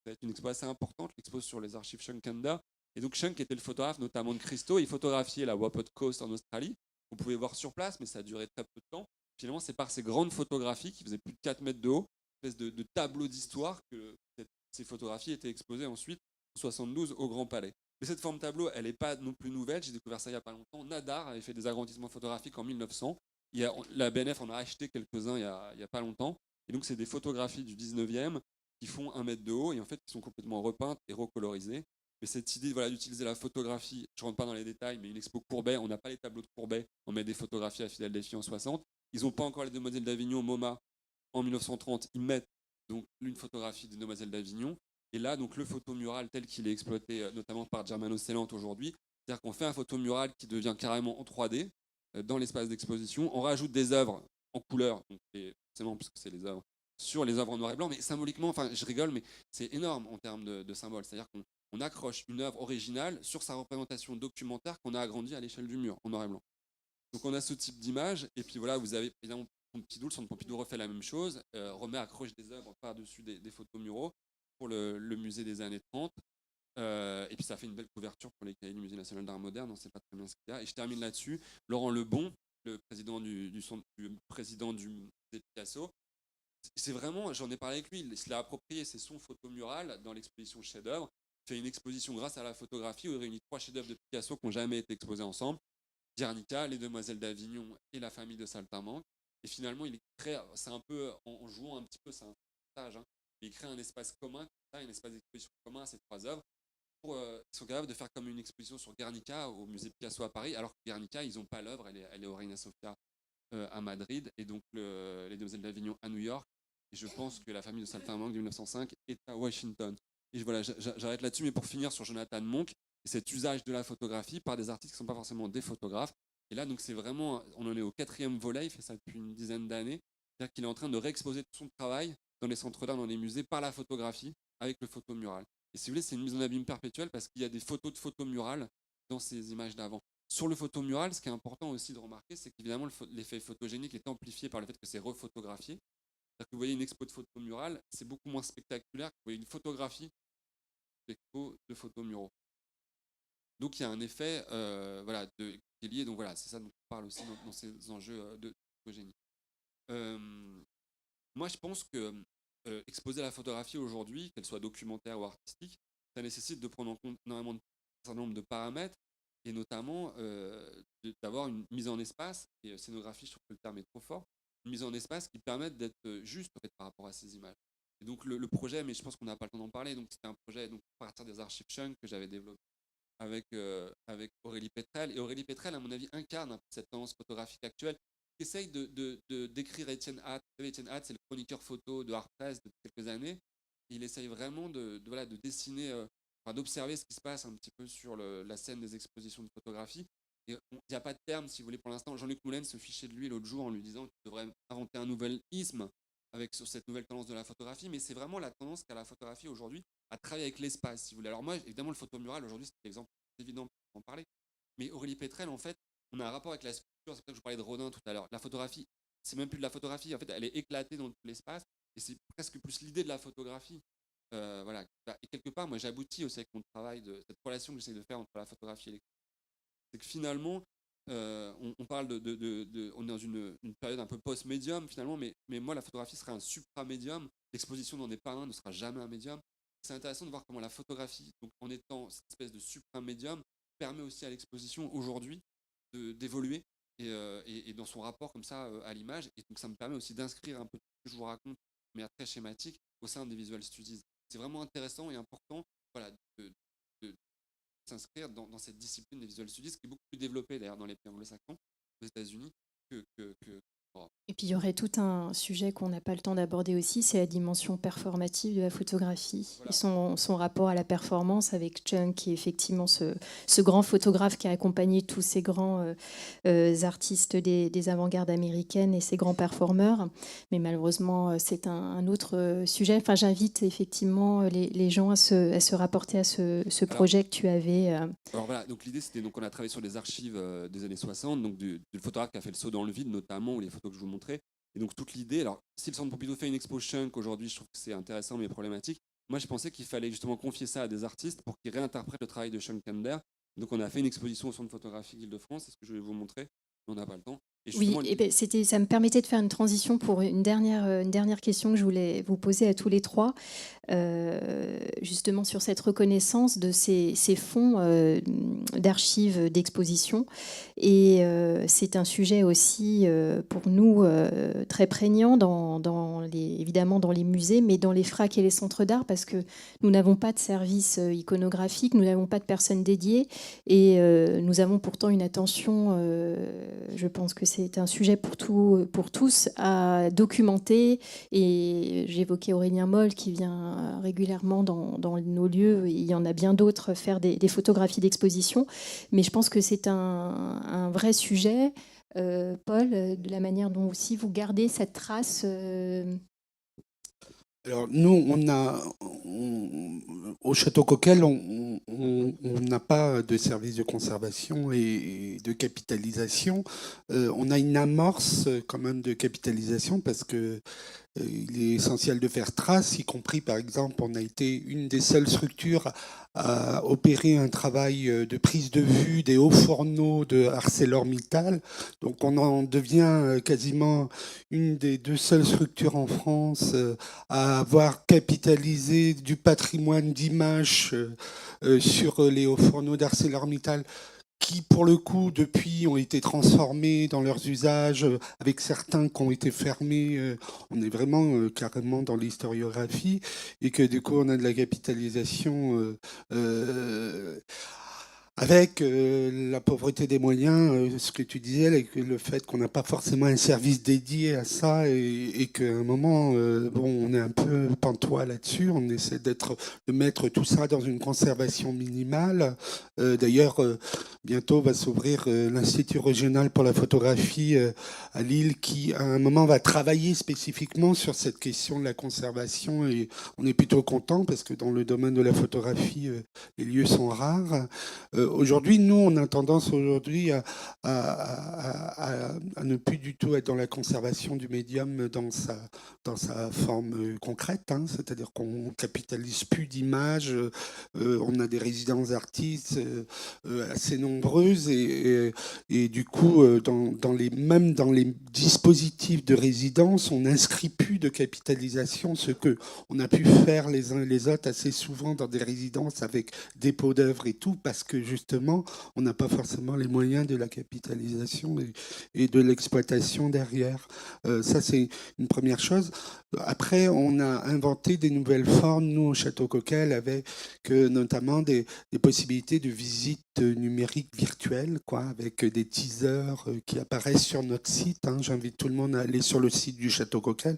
Speaker 1: Ça va être une expo assez importante, l'expo sur les archives Shunkenda. Et donc Shunk était le photographe notamment de Christo, il photographiait la Wapott Coast en Australie. Vous pouvez voir sur place, mais ça a duré très peu de temps. Finalement, c'est par ces grandes photographies qui faisaient plus de 4 mètres de haut, une espèce de tableau d'histoire, que ces photographies étaient exposées ensuite en 72 au Grand Palais. Mais cette forme tableau, elle n'est pas non plus nouvelle. J'ai découvert ça il n'y a pas longtemps. Nadar avait fait des agrandissements photographiques en 1900. La BNF en a acheté quelques-uns il n'y a pas longtemps. Et donc, c'est des photographies du 19e qui font 1 mètre de haut et en fait qui sont complètement repeintes et recolorisées. Mais cette idée d'utiliser la photographie, je ne rentre pas dans les détails, mais une expo Courbet, on n'a pas les tableaux de Courbet, on met des photographies à Fidèle Défi en 60. Ils n'ont pas encore les Demoiselles d'Avignon au MoMA en 1930. Ils mettent donc une photographie des Demoiselles d'Avignon. Et là, donc, le photomural tel qu'il est exploité notamment par Germano Cellante aujourd'hui, c'est-à-dire qu'on fait un photomural qui devient carrément en 3D dans l'espace d'exposition. On rajoute des œuvres en couleur, donc forcément parce que c'est les œuvres sur les œuvres en noir et blanc, mais symboliquement, enfin je rigole, mais c'est énorme en termes de symboles. C'est-à-dire qu'on accroche une œuvre originale sur sa représentation documentaire qu'on a agrandie à l'échelle du mur en noir et blanc. Donc on a ce type d'image, et puis voilà, vous avez évidemment Pompidou, le Centre Pompidou refait la même chose, accroche des œuvres par-dessus des photos muraux pour le musée des années 30. Et puis ça fait une belle couverture pour les cahiers du Musée national d'art moderne, on ne sait pas très bien ce qu'il y a. Et je termine là-dessus. Laurent Lebon, le président du musée Picasso, c'est vraiment, j'en ai parlé avec lui, il se l'a approprié, c'est son photomural dans l'exposition chef-d'œuvre. Il fait une exposition grâce à la photographie où il réunit 3 chefs-d'œuvre de Picasso qui n'ont jamais été exposés ensemble: Guernica, Les Demoiselles d'Avignon et La Famille de Saltimbanque. Et finalement, il crée, c'est un peu en jouant un petit peu, c'est un stage, hein, il crée un espace commun, un espace d'exposition commun à ces 3 œuvres. Ils sont capables de faire comme une exposition sur Guernica au musée Picasso à Paris, alors que Guernica, ils n'ont pas l'œuvre, elle est au Reina Sofia à Madrid, et donc Les Demoiselles d'Avignon à New York. Et je pense que La Famille de Saltimbanque de 1905 est à Washington. Et voilà, j'arrête là-dessus, mais pour finir sur Jonathan Monk, et cet usage de la photographie par des artistes qui ne sont pas forcément des photographes. Et là, donc c'est vraiment, on en est au 4e volet, il fait ça depuis une dizaine d'années, c'est-à-dire qu'il est en train de réexposer tout son travail dans les centres d'art, dans les musées, par la photographie, avec le photomural. Et si vous voulez, c'est une mise en abîme perpétuelle parce qu'il y a des photos de photomurales dans ces images d'avant. Sur le photomural, ce qui est important aussi de remarquer, c'est qu'évidemment, l'effet photogénique est amplifié par le fait que c'est refotographié. C'est-à-dire que vous voyez une expo de photomural, c'est beaucoup moins spectaculaire que vous voyez une photographie d'expo de photomuraux. Donc il y a un effet voilà, qui est lié. Donc voilà, c'est ça dont on parle aussi dans ces enjeux de photogénie. Moi, je pense que exposer la photographie aujourd'hui, qu'elle soit documentaire ou artistique, ça nécessite de prendre en compte énormément un certain nombre de paramètres et notamment d'avoir une mise en espace, et scénographie, je trouve que le terme est trop fort, une mise en espace qui permette d'être juste en fait, par rapport à ces images. Et donc le projet, mais je pense qu'on n'a pas le temps d'en parler, donc c'était un projet donc, à partir des archives Chunk que j'avais développé avec Aurélie Petrel. Et Aurélie Petrel, à mon avis, incarne un peu cette tendance photographique actuelle qui essaye d'écrire Étienne Hatt. Vous savez, Étienne Hatt, c'est le chroniqueur photo de Art Press depuis quelques années. Et il essaye vraiment voilà, de dessiner, d'observer ce qui se passe un petit peu sur la scène des expositions de photographie. Et il n'y a pas de terme, si vous voulez, pour l'instant. Jean-Luc Moulin se fichait de lui l'autre jour en lui disant qu'il devrait inventer un nouvel isme sur cette nouvelle tendance de la photographie. Mais c'est vraiment la tendance qu'a la photographie aujourd'hui à travailler avec l'espace, si vous voulez. Alors moi, évidemment, le photomural, aujourd'hui, c'est l'exemple évident pour en parler. Mais Aurélie Petrel, en fait, on a un rapport avec la sculpture. C'est pour ça que je vous parlais de Rodin tout à l'heure. La photographie, c'est même plus de la photographie. En fait, elle est éclatée dans tout l'espace. Et c'est presque plus l'idée de la photographie. Voilà. Et quelque part, moi, j'aboutis aussi avec mon travail de cette relation que j'essaie de faire entre la photographie et l'écran. C'est que finalement, on parle on est dans une période un peu post-médium finalement, mais moi, la photographie serait un supra-médium. L'exposition n'en est pas un, ne sera jamais un médium. C'est intéressant de voir comment la photographie, donc en étant cette espèce de supra-médium, permet aussi à l'exposition aujourd'hui d'évoluer et dans son rapport comme ça à l'image. Et donc ça me permet aussi d'inscrire un peu tout ce que je vous raconte, mais très schématique, au sein des Visual Studies. C'est vraiment intéressant et important voilà, de s'inscrire dans cette discipline des Visual Studies, qui est beaucoup plus développée d'ailleurs dans les pays anglo-saxons, aux États-Unis, que
Speaker 2: Et puis il y aurait tout un sujet qu'on n'a pas le temps d'aborder aussi, c'est la dimension performative de la photographie. Voilà. Et son rapport à la performance avec Chunk, qui est effectivement ce grand photographe qui a accompagné tous ces grands artistes des avant-gardes américaines et ces grands performeurs. Mais malheureusement, c'est un autre sujet. Enfin, j'invite effectivement les gens à se rapporter à ce projet que tu avais.
Speaker 1: Alors voilà, donc l'idée c'était qu'on a travaillé sur des archives des années 60, donc du photographe qui a fait le saut dans le vide notamment, ou les photos que je vous montrais. Et donc toute l'idée, alors si le Centre Pompidou fait une expo Chunk aujourd'hui, je trouve que c'est intéressant mais problématique. Moi je pensais qu'il fallait justement confier ça à des artistes pour qu'ils réinterprètent le travail de Chunk Kander. Donc on a fait une exposition au Centre photographique d'Île-de-France, c'est ce que je vais vous montrer, mais on n'a pas le temps.
Speaker 2: Oui, et ben, ça me permettait de faire une transition pour une dernière question que je voulais vous poser à tous les trois, justement sur cette reconnaissance de ces fonds d'archives d'exposition. Et c'est un sujet aussi pour nous très prégnant, évidemment dans les musées, mais dans les FRAC et les centres d'art, parce que nous n'avons pas de service iconographique, nous n'avons pas de personnes dédiées, et nous avons pourtant une attention, je pense que c'est un sujet pour tous à documenter. Et j'évoquais Aurélien Moll qui vient régulièrement dans nos lieux. Il y en a bien d'autres faire des photographies d'exposition. Mais je pense que c'est un vrai sujet. Paul, de la manière dont aussi vous gardez cette trace.
Speaker 4: Alors nous, au Château Coquel, on n'a pas de service de conservation et de capitalisation. On a une amorce quand même de capitalisation parce que il est essentiel de faire trace, y compris par exemple, on a été une des seules structures à opérer un travail de prise de vue des hauts fourneaux de ArcelorMittal. Donc on en devient quasiment une des deux seules structures en France à avoir capitalisé du patrimoine d'image sur les hauts fourneaux d'ArcelorMittal, qui, pour le coup, depuis, ont été transformés dans leurs usages, avec certains qui ont été fermés. On est vraiment carrément dans l'historiographie, et que du coup, on a de la capitalisation. avec la pauvreté des moyens, ce que tu disais, le fait qu'on n'a pas forcément un service dédié à ça et qu'à un moment, bon, on est un peu pantois là-dessus. On essaie de mettre tout ça dans une conservation minimale. D'ailleurs, bientôt va s'ouvrir l'Institut régional pour la photographie à Lille qui, à un moment, va travailler spécifiquement sur cette question de la conservation. Et on est plutôt content parce que dans le domaine de la photographie, les lieux sont rares. Aujourd'hui, nous, on a tendance aujourd'hui à ne plus du tout être dans la conservation du médium dans sa forme concrète, hein, c'est-à-dire qu'on capitalise plus d'images, on a des résidences d'artistes assez nombreuses et du coup, même dans les dispositifs de résidence, on n'inscrit plus de capitalisation, ce que on a pu faire les uns et les autres assez souvent dans des résidences avec dépôt d'œuvres et tout, parce que justement, on n'a pas forcément les moyens de la capitalisation et de l'exploitation derrière. Ça, c'est une première chose. Après, on a inventé des nouvelles formes, nous, au Château Coquel, avec notamment des possibilités de visite numérique virtuelle, quoi, avec des teasers qui apparaissent sur notre site. Hein. J'invite tout le monde à aller sur le site du Château Coquel.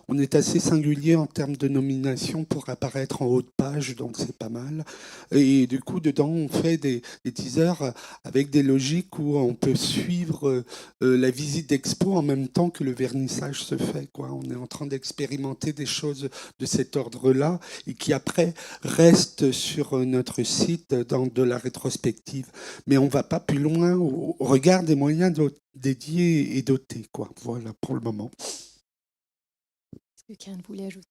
Speaker 4: On est assez singulier en termes de nomination pour apparaître en haut de page, donc c'est pas mal. Et du coup, dedans, on fait des teasers avec des logiques où on peut suivre la visite d'expo en même temps que le vernissage se fait, quoi. On est en train d'expérimenter des choses de cet ordre-là et qui après restent sur notre site dans de la rétrospective. Mais on ne va pas plus loin au regard des moyens dédiés et dotés, quoi. Voilà pour le moment.
Speaker 2: Est-ce que quelqu'un voulait ajouter?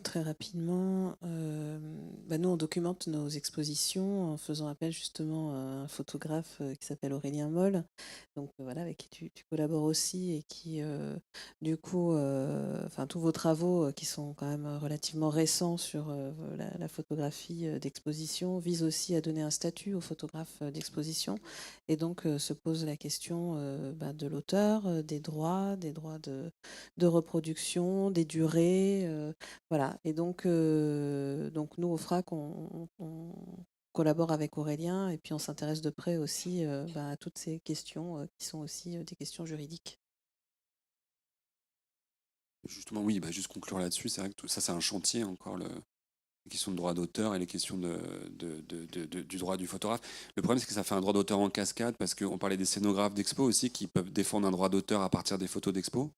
Speaker 3: Très rapidement, nous on documente nos expositions en faisant appel justement à un photographe qui s'appelle Aurélien Moll, donc voilà, avec qui tu collabores aussi et qui du coup, tous vos travaux qui sont quand même relativement récents sur la photographie d'exposition visent aussi à donner un statut aux photographes d'exposition et donc se pose la question de l'auteur, des droits de reproduction, des durées. Voilà, et donc nous, au FRAC, on collabore avec Aurélien et puis on s'intéresse de près aussi à toutes ces questions qui sont aussi des questions juridiques.
Speaker 1: Justement, oui, juste conclure là-dessus, c'est vrai que tout ça, c'est un chantier encore, les questions de droit d'auteur et les questions du droit du photographe. Le problème, c'est que ça fait un droit d'auteur en cascade, parce qu'on parlait des scénographes d'expo aussi, qui peuvent défendre un droit d'auteur à partir des photos d'expo.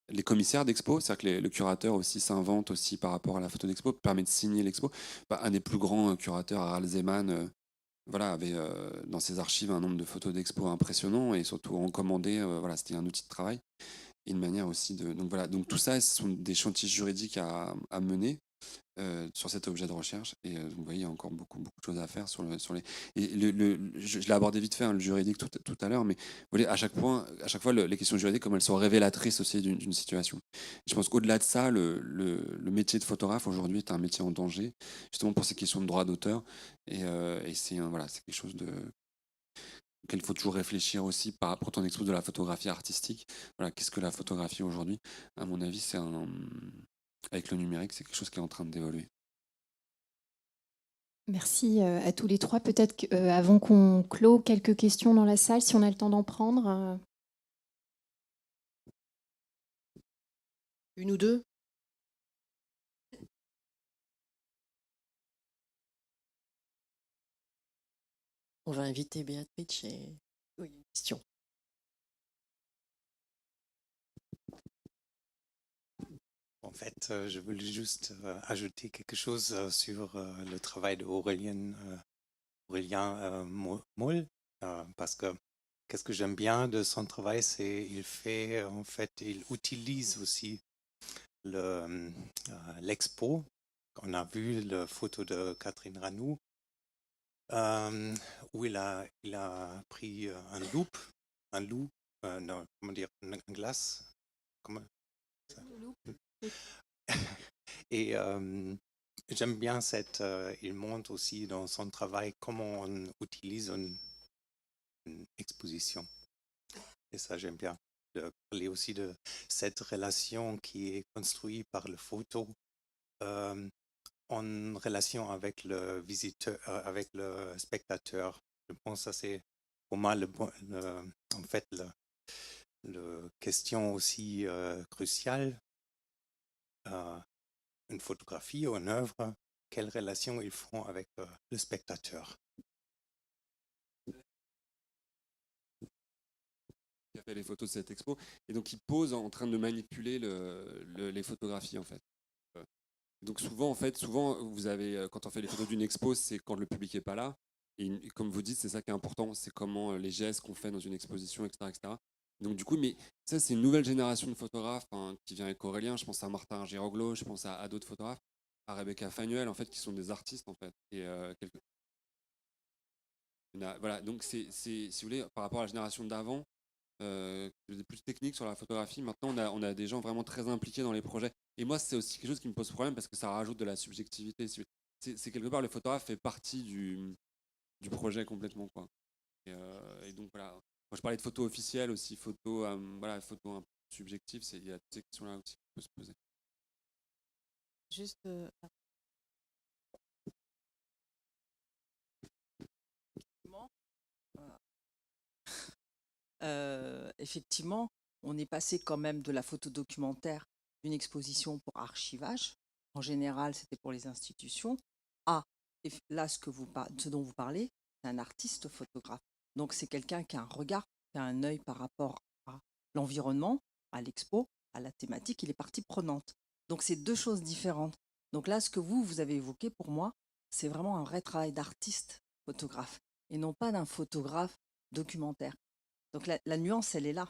Speaker 1: Les commissaires d'expo, c'est-à-dire que le curateur aussi s'invente aussi par rapport à la photo d'expo, permet de signer l'expo. Un des plus grands curateurs, Harald Zeman, avait dans ses archives un nombre de photos d'expo impressionnant et surtout recommandé. C'était un outil de travail et une manière aussi de. Donc tout ça, ce sont des chantiers juridiques à mener sur cet objet de recherche. Et vous voyez, il y a encore beaucoup de choses à faire sur les. Et je l'ai abordé vite fait, hein, le juridique tout à l'heure, mais vous voyez, à chaque fois, les questions juridiques, comme elles sont révélatrices aussi d'une situation. Je pense qu'au-delà de ça, le métier de photographe aujourd'hui est un métier en danger, justement pour ces questions de droit d'auteur. Et c'est quelque chose auquel il faut toujours réfléchir aussi par rapport à ton expose de la photographie artistique. Voilà, qu'est-ce que la photographie aujourd'hui? À mon avis, avec le numérique, c'est quelque chose qui est en train d'évoluer.
Speaker 2: Merci à tous les trois. Peut-être qu'avant qu'on clôt, quelques questions dans la salle, si on a le temps d'en prendre.
Speaker 5: Une ou deux? On va inviter Béatrice et... Oui, une question.
Speaker 6: En fait, je voulais juste ajouter quelque chose sur le travail d'Aurélien Moll, parce que qu'est-ce que j'aime bien de son travail, c'est il utilise aussi l'expo. On a vu la photo de Catherine Ranou, où il a pris un loup, non, comment dire, un glace. Comment ça? Et j'aime bien il montre aussi dans son travail comment on utilise une exposition. Et ça, j'aime bien de parler aussi de cette relation qui est construite par le photo en relation avec le visiteur, avec le spectateur. Je pense que ça c'est pour moi en fait le question aussi cruciale. Une photographie ou une œuvre, quelle relation ils font avec le spectateur.
Speaker 1: Qui a fait les photos de cette expo, et donc il pose en train de manipuler les photographies en fait. Donc souvent vous avez, quand on fait les photos d'une expo, c'est quand le public est pas là, et comme vous dites, c'est ça qui est important, c'est comment les gestes qu'on fait dans une exposition, etc., etc. Donc du coup, mais ça c'est une nouvelle génération de photographes qui vient avec Aurélien. Je pense à Martin Giroglo, je pense à d'autres photographes, à Rebecca Fanuel en fait, qui sont des artistes en fait. Et voilà, donc si vous voulez, par rapport à la génération d'avant, des plus techniques sur la photographie. Maintenant, on a des gens vraiment très impliqués dans les projets. Et moi, c'est aussi quelque chose qui me pose problème parce que ça rajoute de la subjectivité. C'est quelque part, le photographe fait partie du projet complètement, quoi. Et donc, voilà. Quand je parlais de photos officielles aussi, photos un peu subjectives, il y a toutes ces questions-là aussi qui peuvent se poser.
Speaker 3: Juste
Speaker 5: effectivement, on est passé quand même de la photo documentaire d'une exposition pour archivage. En général, c'était pour les institutions. Et là, ce dont vous parlez, c'est un artiste photographe. Donc, c'est quelqu'un qui a un regard, qui a un œil par rapport à l'environnement, à l'expo, à la thématique. Il est partie prenante. Donc, c'est deux choses différentes. Donc là, ce que vous avez évoqué, pour moi, c'est vraiment un vrai travail d'artiste photographe et non pas d'un photographe documentaire. Donc la nuance, elle est là.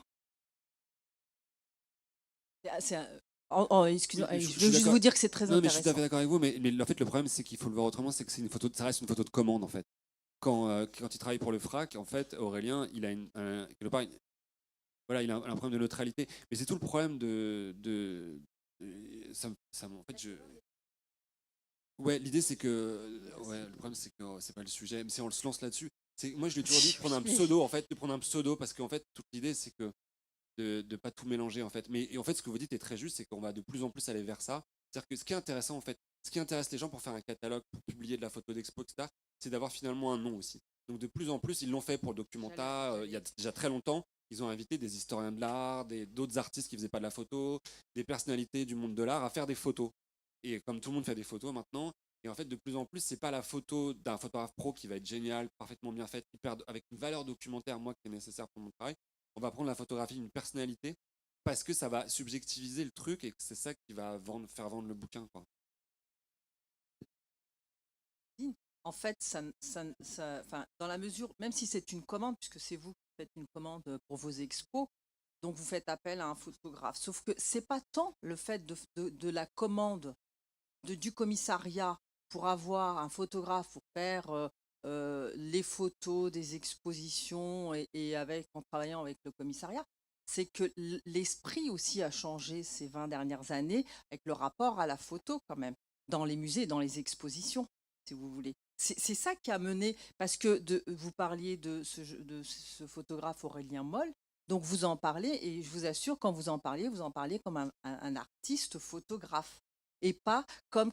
Speaker 5: Excusez-moi,
Speaker 1: Oui,
Speaker 5: je veux juste vous dire que c'est très
Speaker 1: Non, mais je suis tout
Speaker 5: intéressant.
Speaker 1: à fait d'accord avec vous, mais en fait, le problème, c'est qu'il faut le voir autrement, c'est que ça reste une photo de commande, en fait. Quand il travaille pour le FRAC, en fait, Aurélien, il a quelque part, voilà, il a un problème de neutralité. Mais c'est tout le problème en fait, ouais, l'idée, c'est que, ouais, le problème, c'est que c'est pas le sujet, mais si on se lance là-dessus, moi, je lui ai toujours dit de prendre un pseudo, en fait, parce qu'en fait, toute l'idée, c'est que de pas tout mélanger en fait. Et en fait, ce que vous dites est très juste, c'est qu'on va de plus en plus aller vers ça. C'est-à-dire que ce qui est intéressant en fait, ce qui intéresse les gens pour faire un catalogue, pour publier de la photo d'expo, etc., c'est d'avoir finalement un nom aussi. Donc de plus en plus, ils l'ont fait pour le documenta. Il y a déjà très longtemps, ils ont invité des historiens de l'art, d'autres artistes qui faisaient pas de la photo, des personnalités du monde de l'art à faire des photos. Et comme tout le monde fait des photos maintenant, et en fait, de plus en plus, c'est pas la photo d'un photographe pro qui va être géniale, parfaitement bien faite, avec une valeur documentaire, moi, qui est nécessaire pour mon travail. On va prendre la photographie d'une personnalité parce que ça va subjectiviser le truc et que c'est ça qui va faire vendre le bouquin, quoi.
Speaker 5: En fait, dans la mesure, même si c'est une commande, puisque c'est vous qui faites une commande pour vos expos, donc vous faites appel à un photographe. Sauf que c'est pas tant le fait de la commande du commissariat pour avoir un photographe pour faire les photos des expositions et en travaillant avec le commissariat, c'est que l'esprit aussi a changé ces 20 dernières années avec le rapport à la photo quand même, dans les musées, dans les expositions, si vous voulez. C'est ça qui a mené, parce que vous parliez de ce photographe Aurélien Moll, donc vous en parlez, et je vous assure, quand vous en parliez comme un artiste photographe, et pas comme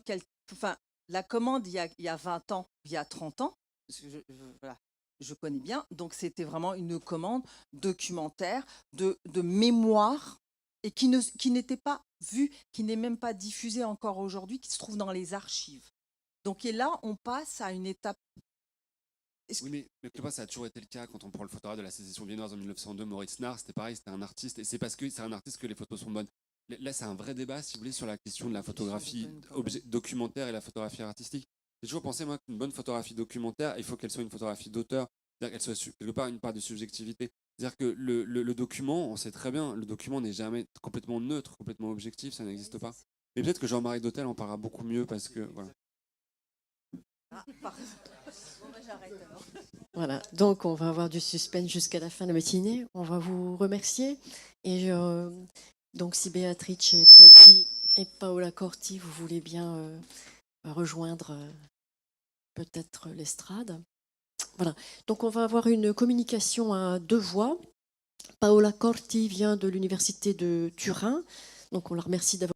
Speaker 5: la commande il y a 20 ans, il y a 30 ans, voilà, je connais bien, donc c'était vraiment une commande documentaire de mémoire et qui n'était pas vue, qui n'est même pas diffusée encore aujourd'hui, qui se trouve dans les archives. Donc et là, on passe à une étape.
Speaker 1: Oui, mais quelque part, ça a toujours été le cas quand on prend le photographe de la sécession viennoise en 1902, Maurice Nard, c'était pareil, c'était un artiste, et c'est parce que c'est un artiste que les photos sont bonnes. Là, c'est un vrai débat, si vous voulez, sur la question de la photographie documentaire et la photographie artistique. J'ai toujours pensé, moi, qu'une bonne photographie documentaire, il faut qu'elle soit une photographie d'auteur, c'est-à-dire qu'elle soit quelque part une part de subjectivité. C'est-à-dire que le document, on sait très bien, le document n'est jamais complètement neutre, complètement objectif, ça n'existe pas. Mais peut-être que Jean-Marie Dautel en parlera beaucoup mieux parce que, voilà.
Speaker 5: Voilà, donc on va avoir du suspense jusqu'à la fin de la matinée. On va vous remercier. Et donc si Beatrice Piazzi et Paola Corti, vous voulez bien rejoindre peut-être l'estrade. Voilà, donc on va avoir une communication à deux voix. Paola Corti vient de l'université de Turin, donc on la remercie d'avoir